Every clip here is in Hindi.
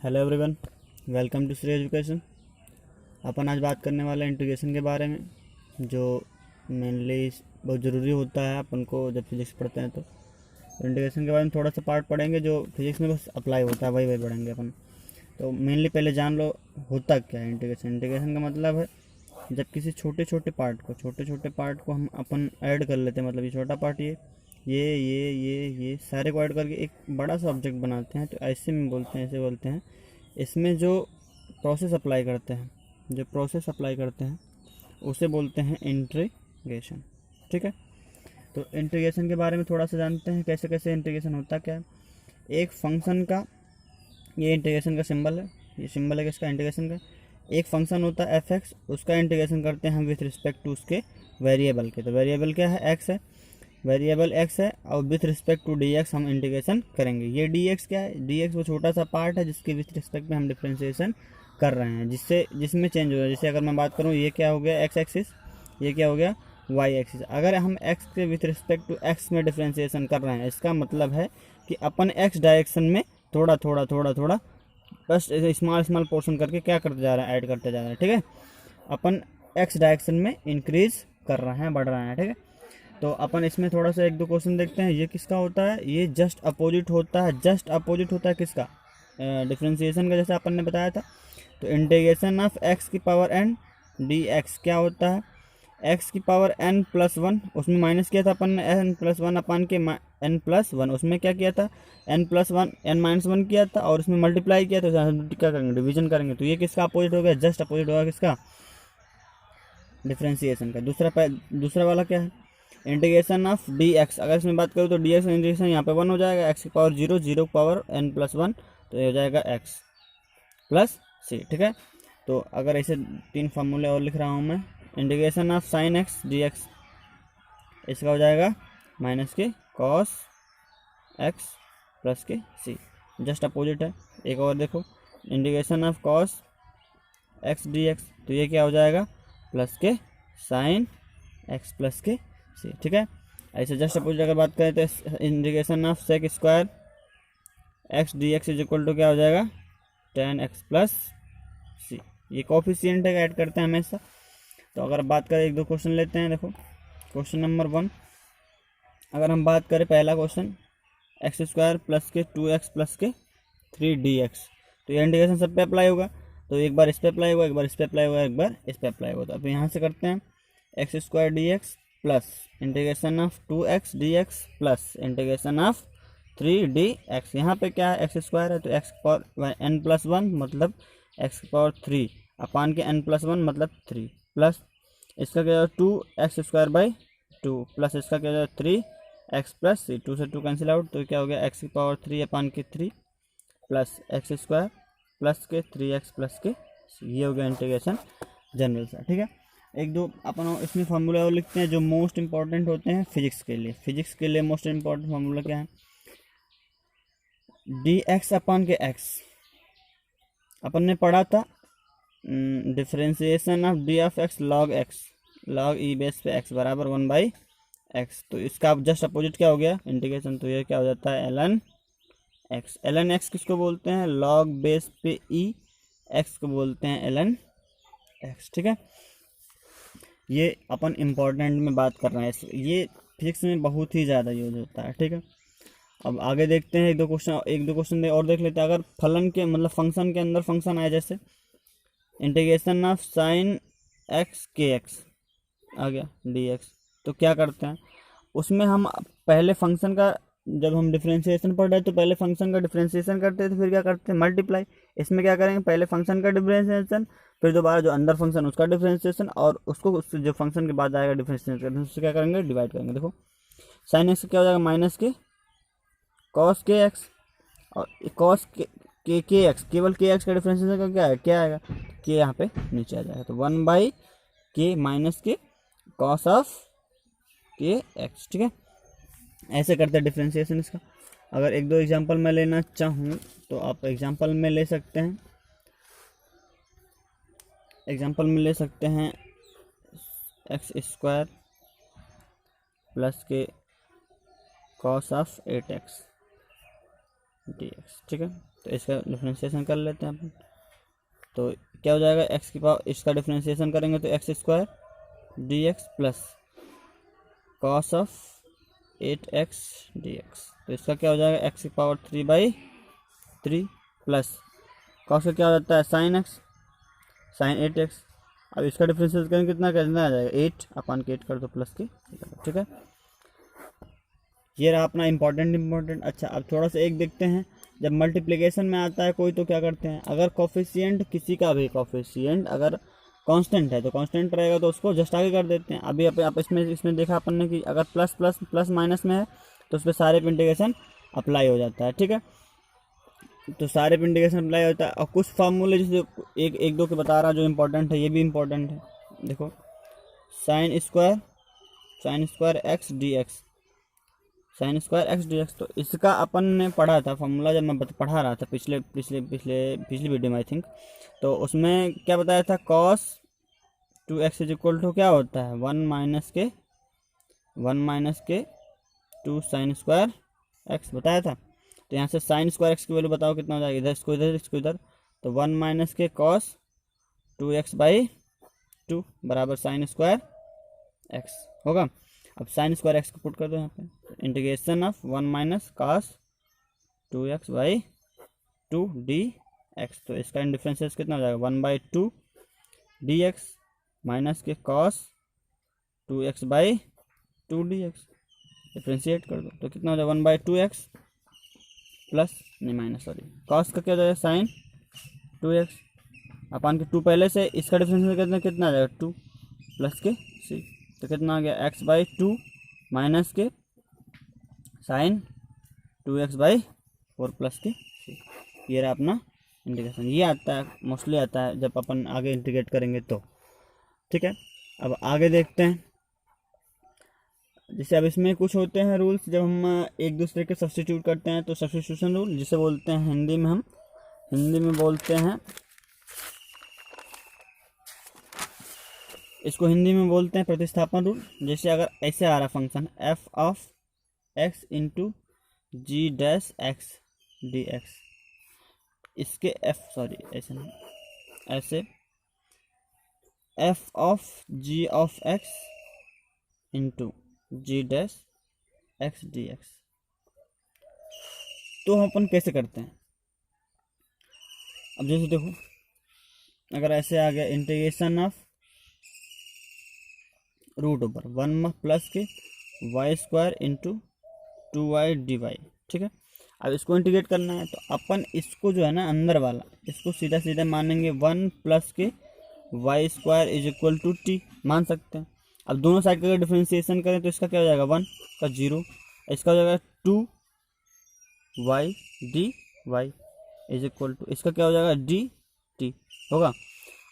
Hello everyone, welcome to Shri education. अपन आज बात करने वाले हैं इंटीग्रेशन के बारे में, जो मेनली बहुत ज़रूरी होता है अपन को जब फिजिक्स पढ़ते हैं। तो इंटीग्रेशन के बारे में थोड़ा सा पार्ट पढ़ेंगे जो फिजिक्स में बस अप्लाई होता है, वही पढ़ेंगे अपन। तो मेनली पहले जान लो होता क्या है इंटीग्रेशन। इंटीग्रेशन का मतलब है जब किसी छोटे छोटे पार्ट को हम अपन ऐड कर लेते हैं, मतलब ये छोटा पार्ट ये सारे को ऐड करके एक बड़ा सा ऑब्जेक्ट बनाते हैं। तो ऐसे बोलते हैं इसमें जो प्रोसेस अप्लाई करते हैं उसे बोलते हैं इंटीग्रेशन। ठीक है, तो इंटीग्रेशन के बारे में थोड़ा सा जानते हैं कैसे कैसे इंटीग्रेशन होता क्या है। एक फंक्शन का, ये इंटीग्रेशन का सिंबल है, ये सिंबल है किसका, इंटीग्रेशन का। एक फंक्शन होता है एफ एक्स, उसका इंटीग्रेशन करते हैं हम विथ रिस्पेक्ट टू उसके वेरिएबल के। तो वेरिएबल क्या है, एक्स है, वेरिएबल एक्स है, और with respect to D X हम इंटीग्रेशन करेंगे। ये डी एक्स क्या है, डी एक्स वो छोटा सा पार्ट है जिसके विथ रिस्पेक्ट में हम डिफ्रेंशिएशन कर रहे हैं, जिसमें चेंज हो रहा है। जैसे अगर मैं बात करूँ, ये क्या हो गया एक्स एक्सिस, ये क्या हो गया वाई एक्सिस। अगर हम एक्स के विथ रिस्पेक्ट टू एक्स में डिफ्रेंशिएशन कर रहे हैं, इसका मतलब है कि अपन एक्स डायरेक्शन में थोड़ा थोड़ा बस स्मॉल पोर्शन करके क्या करते जा रहे हैं, ऐड करते जा रहे हैं। ठीक है, अपन एक्स डायरेक्शन में इंक्रीज कर रहे हैं, बढ़ रहे हैं। ठीक है, तो अपन इसमें थोड़ा सा एक दो क्वेश्चन देखते हैं। ये किसका होता है, ये जस्ट अपोजिट होता है किसका, डिफ्रेंशिएशन का, जैसे अपन ने बताया था। तो इंटीग्रेशन ऑफ एक्स की पावर एन डी एक्स क्या होता है, एक्स की पावर एन प्लस वन, उसमें माइनस किया था अपन ने एन प्लस वन अपान के एन प्लस वन, उसमें क्या किया था N plus one N minus one किया था, और उसमें मल्टीप्लाई किया था, तो क्या करेंगे डिवीजन करेंगे। तो ये किसका अपोजिट हो गया, जस्ट अपोजिट होगा किसका, डिफ्रेंशिएशन का। दूसरा वाला क्या है, इंटीग्रेशन ऑफ डी एक्स। अगर इसमें बात करूँ तो डी एक्स इंटीग्रेशन यहाँ पे वन हो जाएगा, एक्स की पावर जीरो, जीरो की पावर एन प्लस वन, तो ये हो जाएगा एक्स प्लस सी। ठीक है, तो अगर ऐसे तीन फार्मूले और लिख रहा हूँ मैं, integration of sine x D x, इसका हो जाएगा माइनस के कॉस एक्स प्लस के सी, जस्ट अपोजिट है। एक और देखो, integration of cos x D X, तो ये क्या हो जाएगा प्लस के साइन एक्स प्लस के सी। ठीक है, ऐसे जस्ट अपोजिट अगर बात करें तो integration of sec square X D X is equal to क्या हो जाएगा टेन एक्स प्लस सी। ये कोफिशिएंट है, ऐड करते हैं हमेशा। तो अगर बात करें एक दो क्वेश्चन लेते हैं। देखो क्वेश्चन नंबर 1, अगर हम बात करें पहला क्वेश्चन, एक्स स्क्वायर प्लस के 2x प्लस के 3dx, तो ये इंटीग्रेशन सब पे अप्लाई होगा। तो एक बार इस पे अप्लाई होगा, एक बार इस पे अप्लाई होगा, एक बार इस पे अप्लाई होगा। तो अब यहाँ से करते हैं X square D X plus integration of 2x dx plus integration of 3dx। यहाँ पे क्या है, एक्स स्क्वायर है तो X power N plus one मतलब एक्स पावर 3 अपान के एन प्लस वन मतलब 3, प्लस इसका क्या two X square by two, plus इसका क्या 3x प्लस सी, 2 से 2 कैंसिल आउट, तो क्या हो गया एक्स की पावर 3 अपान के 3 प्लस एक्स स्क्वायर प्लस के 3x प्लस के सी। ये हो गया इंटीग्रेशन जनरल सा। ठीक है, एक दो अपन इसमें फार्मूला और लिखते हैं जो मोस्ट इंपॉर्टेंट होते हैं फिजिक्स के लिए। फिजिक्स के लिए मोस्ट इंपॉर्टेंट फार्मूला क्या है, डी एक्स अपान के एक्स, अपन ने पढ़ा था differentiation of D of x log x, log E base पे एक्स बराबर 1/x। तो इसका जस्ट अपोजिट क्या हो गया इंटीग्रेशन, तो ये क्या हो जाता है ln x। ln x किसको बोलते हैं, लॉग बेस पे ई एक्स को बोलते हैं ln x। ठीक है, ये अपन इम्पोर्टेंट में बात कर रहे हैं, ये फिजिक्स में बहुत ही ज़्यादा यूज होता है। ठीक है, अब आगे देखते हैं एक दो क्वेश्चन और देख लेते हैं। अगर फलन के मतलब फंक्शन के अंदर फंक्शन आए, जैसे इंटीग्रेशन ऑफ साइन एक्स के एक्स आ गया डी एक्स, तो क्या करते हैं उसमें हम पहले फंक्शन का, जब हम डिफ्रेंशिएशन पढ़ रहे हैं तो पहले फंक्शन का डिफ्रेंशिएशन करते थे, फिर क्या करते हैं मल्टीप्लाई। इसमें क्या करेंगे, पहले फंक्शन का डिफ्रेंशिएशन, फिर दोबारा जो अंदर फंक्शन उसका डिफ्रेंशिएशन, और उसको उससे जो फंक्शन के बाद आएगा डिफ्रेंशिएशन करते हैं उससे क्या करेंगे डिवाइड करेंगे। देखो साइन एक्स क्या हो जाएगा माइनस के कॉस के एक्स, और कॉस के एक्स, केवल के एक्स का डिफ्रेंशिएशन का क्या है, क्या आएगा के यहाँ पे नीचे आ जाएगा, तो 1/k माइनस के कॉस ऑफ के एक्स। ठीक है, ऐसे करते हैं डिफ्रेंशिएशन इसका। अगर एक दो एग्जांपल मैं लेना चाहूँ तो आप एग्जांपल में ले सकते हैं, एक्स स्क्वायर प्लस के कॉस ऑफ 8x dx। ठीक है, तो इसका डिफ्रेंशिएशन कर लेते हैं अपन। तो क्या हो जाएगा, एक्स की पावर, इसका डिफ्रेंशिएशन करेंगे तो x square D X plus cos of 8x dx। तो इसका क्या हो जाएगा, एक्स की पावर 3/3 प्लस कॉस का क्या हो जाता है साइन एक्स, साइन 8x। अब इसका डिफरेंशियल करेंगे कितना कितना आ जाएगा 8 अपन के 8 कर दो प्लस के, ठीक है। ये रहा अपना इंपॉर्टेंट। अच्छा अब थोड़ा सा एक देखते हैं, जब मल्टीप्लिकेशन में आता है कोई तो क्या करते हैं, अगर कोफिशिएंट किसी का भी कोफिशिएंट अगर कांस्टेंट है तो कांस्टेंट रहेगा तो उसको जस्ट आगे कर देते हैं। अभी आप इसमें देखा अपन ने कि अगर प्लस प्लस प्लस माइनस में है तो उस पर सारे पे इंटीग्रेशन अप्लाई हो जाता है, ठीक है। तो सारे पे इंटीग्रेशन अप्लाई होता है। और कुछ फार्मूले जैसे एक दो के बता रहा जो इंपॉर्टेंट है, ये भी इंपॉर्टेंट है। देखो sine square X D x, sine square X D X, तो इसका अपन ने पढ़ा था फार्मूला जब मैं पढ़ा रहा था पिछली वीडियो में आई थिंक। तो उसमें क्या बताया था, cos 2x is equal to क्या होता है 1 माइनस के 2 साइन स्क्वायर एक्स बताया था। तो यहाँ से साइन स्क्वायर एक्स की वैल्यू बताओ कितना हो जाएगा, इधर इसको इधर, तो 1 माइनस के कॉस 2x/2 बराबर साइन स्क्वायर एक्स होगा। अब साइन स्क्वायर एक्स को पुट कर दो यहाँ पे, integration of 1 minus cos 2x/2 dx। तो इसका डिफरेंशियल कितना हो जाएगा 1/2 dx माइनस के कॉस 2x/2 dx। डिफ्रेंशिएट कर दो तो कितना हो जाएगा 1/2x प्लस नहीं माइनस सॉरी कॉस का क्या हो जाएगा साइन 2x अपन के 2 पहले से, इसका डिफरेंशियल कितना आ जाएगा 2 प्लस के सी। तो कितना आ गया x/2 माइनस के साइन 2x/4 प्लस के सी। ये रहा अपना इंटीग्रेशन। ये आता है मोस्टली आता है जब अपन आगे इंटीग्रेट करेंगे तो, ठीक है। अब आगे देखते हैं, जैसे अब इसमें कुछ होते हैं रूल्स जब हम एक दूसरे के सब्स्टिट्यूट करते हैं, तो सब्स्टिट्यूशन रूल जिसे बोलते हैं हिंदी में बोलते हैं, इसको हिंदी में बोलते हैं प्रतिस्थापन रूल। जैसे अगर ऐसे आ रहा function f of x into G dash X D X, इसके ऐसे f of g of x into G dash X D X, तो हम अपन कैसे करते हैं। अब जैसे देखो अगर ऐसे आ गया integration of root over 1 plus के Y square into 2y dy, ठीक है। अब इसको इंटीग्रेट करना है तो अपन इसको जो है ना अंदर वाला इसको सीधा मानेंगे 1 प्लस के Y square is equal to T मान सकते हैं। अब दोनों साइड का डिफरेंशिएशन करें तो इसका क्या हो जाएगा 1 का 0, इसका हो जाएगा 2y dy is equal to इसका क्या हो जाएगा dt होगा।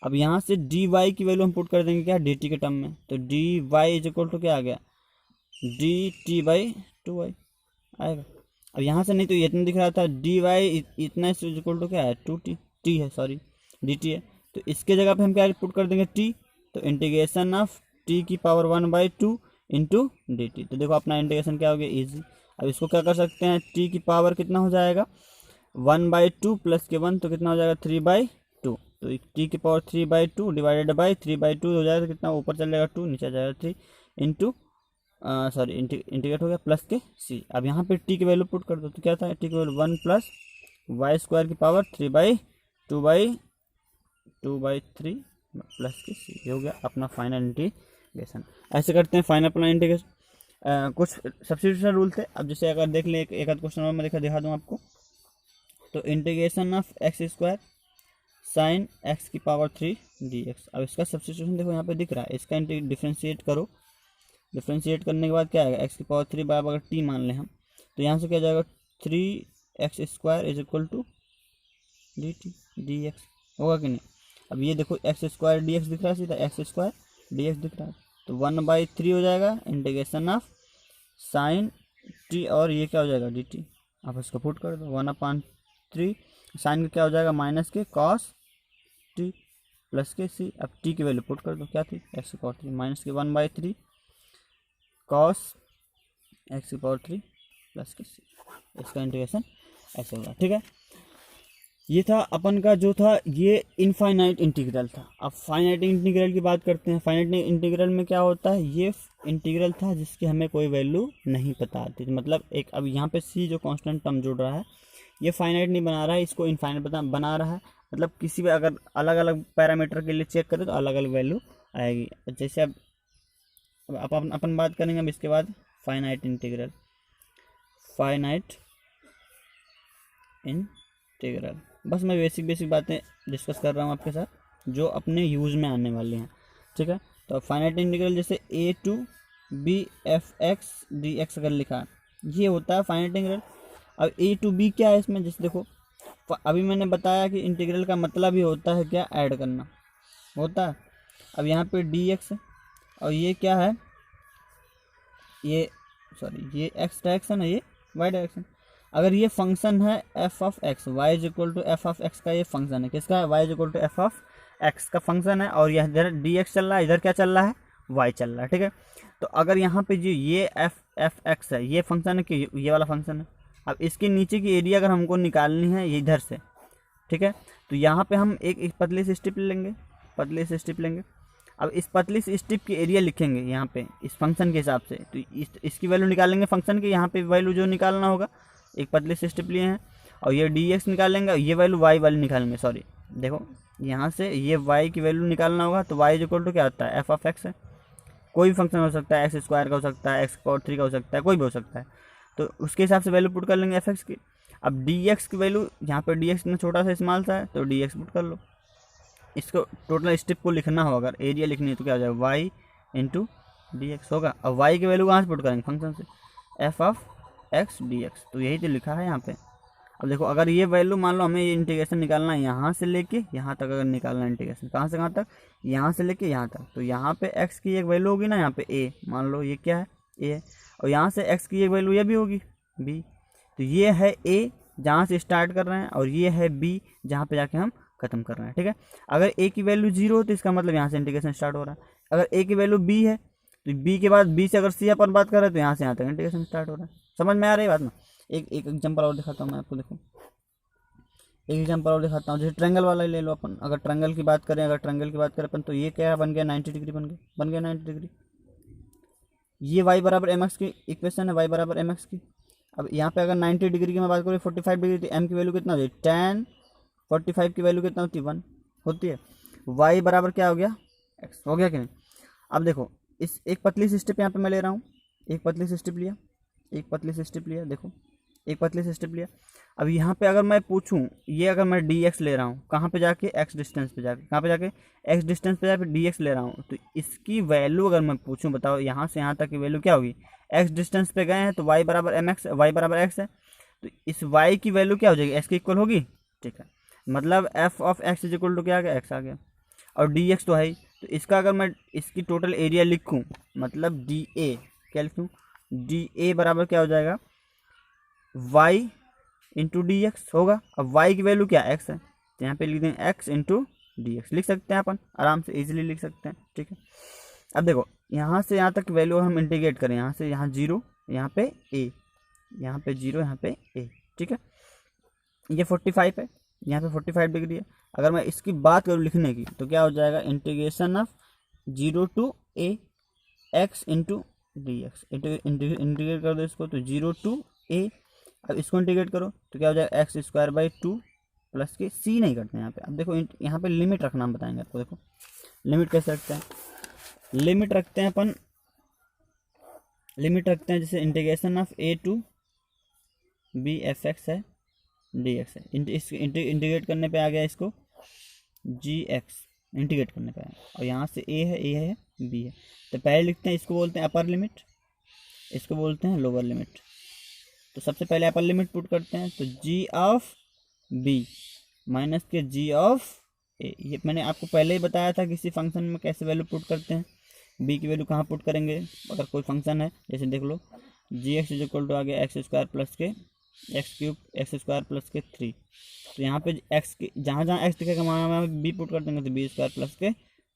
अब यहाँ से dy की वैल्यू हम पुट कर देंगे क्या dt के टर्म में, तो dy इज इक्वल टू क्या आ गया dt/2y आएगा। अब यहाँ से नहीं तो ये इतना दिख रहा था dy इतना इज इक्वल टू क्या है 2t है सॉरी dt है, तो इसके जगह पे हम क्या पुट कर देंगे t, तो इंटीग्रेशन ऑफ t की पावर 1/2 इंटू डी टी। तो देखो अपना इंटीग्रेशन क्या हो गया ईजी। अब इसको क्या कर सकते हैं, t की पावर कितना हो जाएगा 1/2 प्लस के 1 तो कितना हो जाएगा 3/2, तो t की पावर 3/2 डिवाइडेड बाई 3/2 हो जाएगा तो कितना ऊपर चल जाएगा 2 नीचे जाएगा 3 इंटू सॉरी इंटीग्रेट हो गया प्लस के c। अब यहाँ पे t की वैल्यू पुट कर दो तो क्या था t की वैल्यू 1 प्लस वाई स्क्वायर की पावर 3/2/3 प्लस के c। ये हो गया अपना फाइनल इंटीग्रेशन। ऐसे करते हैं फाइनल अपना इंटीग्रेशन। कुछ सब्स्टिट्यूशन रूल थे। अब जैसे अगर देख ले एक आध क्वेश्चन और मैं दिखा दूँ आपको, तो integration of x square sine x की पावर 3 dx। अब इसका सब्स्टिट्यूशन देखो यहाँ पे दिख रहा है, इसका डिफ्रेंशिएट करो, डिफ्रेंशिएट करने के बाद क्या आएगा एक्स की पावर 3 बराबर अगर टी मान लें हम, तो यहाँ से क्या जाएगा 3x² is equal to dt dx होगा कि नहीं। अब ये देखो x² dx दिख रहा है, सीधा x² dx दिख रहा है, तो 1/3 हो जाएगा इंटीग्रेशन ऑफ साइन टी और ये क्या हो जाएगा dt। आप इसको पुट कर दो 1/3 साइन का क्या हो जाएगा माइनस के कॉस टी प्लस के सी। अब टी की वैल्यू पुट कर दो क्या थी एक्स की पावर 3 माइनस के 1/3 कॉस एक्स की पावर 3 प्लस के सी। इसका इंटीग्रेशन ऐसे होगा, ठीक है। ये था अपन का जो था ये इनफाइनाइट इंटीग्रल था। अब फाइनाइट इंटीग्रल की बात करते हैं। फाइनाइट इंटीग्रल में क्या होता है, ये इंटीग्रल था जिसकी हमें कोई वैल्यू नहीं पता आती थी। मतलब एक अब यहाँ पे सी जो कांस्टेंट टर्म जुड़ रहा है ये फाइनाइट नहीं बना रहा है, इसको इनफाइनाइट बना रहा है। मतलब किसी भी अगर अलग अलग पैरामीटर के लिए चेक करें तो अलग अलग वैल्यू आएगी। जैसे अब अपन बात करेंगे अब इसके बाद फाइनाइट इंटीग्रल। फाइनाइट इंटीग्रल बस मैं बेसिक बातें डिस्कस कर रहा हूँ आपके साथ जो अपने यूज़ में आने वाली हैं, ठीक है। तो फाइनाइट इंटीग्रल जैसे a to b f(x) dx अगर लिखा ये होता है फाइनाइट इंटीग्रल। अब a टू b क्या है इसमें, जैसे देखो अभी मैंने बताया कि इंटीग्रल का मतलब ही होता है क्या, ऐड करना होता है। अब यहाँ पे dx है और ये क्या है, ये ये x डायरेक्शन है, ये y डायरेक्शन। अगर ये फंक्शन है f of x, y is equal to F of X का ये फंक्शन है, किसका है, y is equal to F of X का फंक्शन है। और यह इधर dx चल रहा है, इधर क्या चल रहा है, y चल रहा है, ठीक है। तो अगर यहाँ पे जो ये एफ एक्स है ये फंक्शन है कि ये वाला फंक्शन है। अब इसके नीचे की एरिया अगर हमको निकालनी है ये इधर से, ठीक है। तो यहाँ पे हम एक पतली सी स्ट्रिप लेंगे, पतली सी स्ट्रिप लेंगे। अब इस पतली सी स्ट्रिप की एरिया लिखेंगे यहाँ पे इस फंक्शन के हिसाब से। तो इसकी वैल्यू निकालेंगे फंक्शन की, यहाँ पे वैल्यू जो निकालना होगा, एक पतली सी स्ट्रिप लिए हैं और ये dx निकालेंगे और ये वैल्यू y वाली निकालेंगे। सॉरी देखो यहाँ से ये y की वैल्यू निकालना होगा तो y इज इक्वल टू क्या होता है, एफ ऑफ एक्स है। कोई भी फंक्शन हो सकता है, एक्स स्क्वायर का हो सकता है, एक्स पावर 3 का हो सकता है, कोई भी हो सकता है। तो उसके हिसाब से वैल्यू पुट कर लेंगे एफ एक्स की। अब dx की वैल्यू यहाँ पर dx इतना छोटा सा स्मॉल सा है तो dx पुट कर लो। इसको टोटल स्ट्रिप को लिखना हो, अगर एरिया लिखनी है तो क्या हो जाएगा, y इंटू डी एक्स होगा। अब y की वैल्यू कहाँ से पुट करेंगे, फंक्शन से, F of x D X. तो यही तो लिखा है यहाँ पे। अब देखो अगर ये वैल्यू मान लो हमें ये इंटीग्रेशन निकालना है यहाँ से लेके यहाँ तक, अगर निकालना है इंटीग्रेशन कहाँ से कहाँ तक, यहाँ से लेके यहाँ तक, तो यहाँ पे x की एक वैल्यू होगी ना, यहाँ पे a मान लो ये क्या है a है, और यहाँ से x की एक वैल्यू ये भी होगी b। तो ये है a जहाँ से स्टार्ट कर रहे हैं और ये है b जहाँ पे जाके हम खत्म कर रहे हैं, ठीक है। अगर a की वैल्यू 0 हो तो इसका मतलब यहाँ से इंटीग्रेशन स्टार्ट हो रहा है। अगर a की वैल्यू b है तो b के बाद b से अगर c अपन बात कर रहे हैं तो यहाँ से यहाँ तक इंटीग्रेशन स्टार्ट हो रहा है। समझ में आ रही है बात ना। एक एग्जांपल और दिखाता हूँ मैं आपको, देखो एक एग्जांपल और दिखाता हूँ। जैसे ट्रायंगल वाला ही ले लो अपन, अगर ट्रायंगल की बात करें, अपन तो ये क्या बन गया 90 डिग्री बन गया 90 डिग्री। ये y बराबर एम एक्स की इक्वेशन है, y बराबर एम एक्स की। अब यहाँ पे अगर 90 डिग्री की मैं बात करूँ 45 डिग्री थी, m की वैल्यू कितना होती है, tan 45 की वैल्यू कितना होती है, 1 होती है। y बराबर क्या हो गया, x हो गया कि नहीं। अब देखो इस एक पतली सी स्ट्रिप यहाँ पे मैं ले रहा हूँ, एक पतली सी स्ट्रिप लिया, एक पतली सी स्ट्रिप लिया, देखो एक पतली सी स्ट्रिप लिया। अब यहाँ पे अगर मैं पूछूं, ये अगर मैं dx ले रहा हूँ कहाँ पे जाके, x डिस्टेंस पे जाके, कहाँ पे जाके x डिस्टेंस पे जाके dx ले रहा हूँ, तो इसकी वैल्यू अगर मैं पूछूं, बताओ यहाँ से यहाँ तक की वैल्यू क्या होगी, x डिस्टेंस पे गए हैं तो y बराबर एम एक्स, वाई बराबर x है, तो इस y की वैल्यू क्या हो जाएगी, x के इक्वल होगी, ठीक है। मतलब f of x is equal to क्या आ गया, x आ गया, और dx तो है ही। तो इसका अगर मैं इसकी टोटल एरिया लिखूँ, मतलब dA क्या लिखूँ, dA बराबर क्या हो जाएगा, y इंटू डी एक्स होगा। अब y की वैल्यू क्या x है, तो यहाँ पे लिख देंगे x इंटू डी एक्स, लिख सकते हैं अपन आराम से, इजीली लिख सकते हैं, ठीक है। अब देखो यहाँ से यहाँ तक वैल्यू हम इंटीग्रेट करें, यहाँ से यहाँ 0, यहाँ पे a, यहाँ पे 0, यहाँ पे a, ठीक है। ये 45 है, यहाँ पे 45 डिग्री है। अगर मैं इसकी बात करूँ लिखने की तो क्या हो जाएगा, integration of 0 to a x into D X, integrate कर दो इसको तो 0 टू a। अब इसको इंटीग्रेट करो तो क्या हो जाएगा, एक्स स्क्वायर बाई 2 प्लस के सी नहीं करते हैं यहाँ पे। अब देखो यहाँ पे लिमिट रखना हम बताएंगे आपको। देखो लिमिट कैसे रखते हैं, लिमिट रखते हैं अपन, लिमिट रखते हैं जैसे integration of a to b F X है डी एक्स है, इंटीग्रेट करने पे आ गया इसको जी एक्स, इंटीग्रेट करने पे आया, और यहाँ से a है b है। तो पहले लिखते हैं, इसको बोलते हैं अपर लिमिट, इसको बोलते हैं लोअर लिमिट। तो सबसे पहले अपर लिमिट पुट करते हैं, तो g ऑफ b माइनस के g ऑफ a। ये मैंने आपको पहले ही बताया था किसी फंक्शन में कैसे वैल्यू पुट करते हैं। b की वैल्यू कहाँ पुट करेंगे, अगर कोई फंक्शन है, जैसे देख लो जी एक्स इज इक्वल टू आ गया एक्स स्क्वायर प्लस के x cube x square plus के 3। तो यहाँ पे एक्स के जहाँ जहाँ एक्स दिखेगा वहाँ बी पुट कर देंगे, तो बी स्क्वायर प्लस के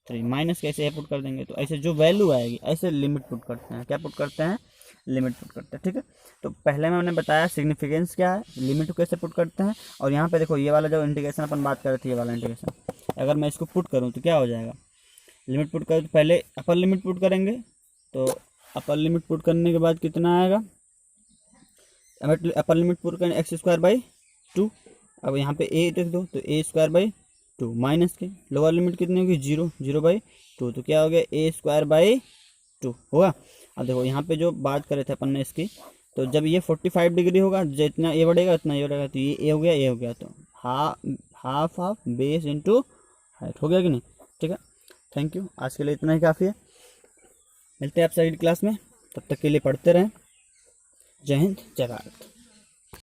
3 माइनस कैसे ए पुट कर देंगे। तो ऐसे जो वैल्यू आएगी ऐसे लिमिट पुट करते हैं, क्या पुट करते हैं, लिमिट पुट करते हैं। ठीक है, तो पहले में मैंने बताया सिग्निफिकेंस क्या है, लिमिट को कैसे पुट करते हैं, और यहाँ पे देखो ये वाला जो इंटीग्रेशन अपन बात कर रहे थे, ये वाला इंटीग्रेशन, अगर मैं इसको पुट करूँ तो क्या हो जाएगा, लिमिट पुट करें तो पहले अपर लिमिट पुट करेंगे, तो अपर लिमिट पुट करने के बाद कितना आएगा, अपर लिमिट पुट करें एक्स स्क्वायर बाई 2, अब यहाँ पे ए देख दो तो ए स्क्वायर बाई 2 माइनस के लोअर लिमिट कितनी होगी 0, 0/2, तो क्या हो गया ए स्क्वायर बाई 2 होगा। अब देखो यहाँ पे जो बात करे थे अपन ने इसकी, तो जब ये 45 डिग्री होगा, जितना ए बढ़ेगा उतना ये बढ़ेगा, तो ये ए हो गया, ए हो गया, तो half of base into height हो गया कि नहीं। ठीक है, थैंक यू, आज के लिए इतना ही काफ़ी है, मिलते हैं आपसे अगली क्लास में, तब तक के लिए पढ़ते रहें। जय हिंद, जय भारत।